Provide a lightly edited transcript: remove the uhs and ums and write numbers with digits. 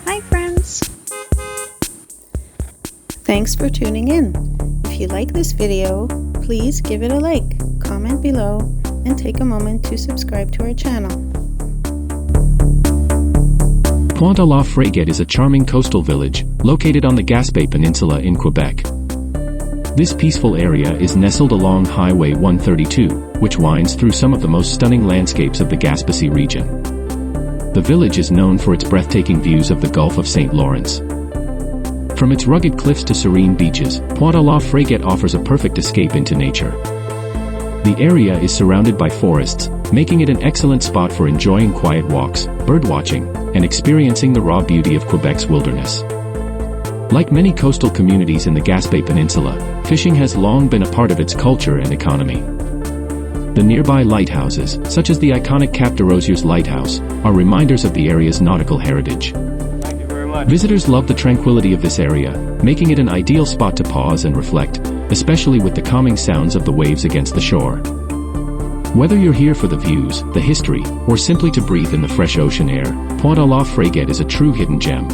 Hi friends! Thanks for tuning in. If you like this video, please give it a like, comment below, and take a moment to subscribe to our channel. Pointe-à-la-Frégate is a charming coastal village, located on the Gaspé Peninsula in Quebec. This peaceful area is nestled along Highway 132, which winds through some of the most stunning landscapes of the Gaspésie region. The village is known for its breathtaking views of the Gulf of St. Lawrence. From its rugged cliffs to serene beaches, Pointe-à-la-Frégate offers a perfect escape into nature. The area is surrounded by forests, making it an excellent spot for enjoying quiet walks, birdwatching, and experiencing the raw beauty of Quebec's wilderness. Like many coastal communities in the Gaspé Peninsula, fishing has long been a part of its culture and economy. The nearby lighthouses, such as the iconic Cap de Rosiers Lighthouse, are reminders of the area's nautical heritage. Thank you very much. Visitors love the tranquility of this area, making it an ideal spot to pause and reflect, especially with the calming sounds of the waves against the shore. Whether you're here for the views, the history, or simply to breathe in the fresh ocean air, Pointe-à-la-Frégate is a true hidden gem.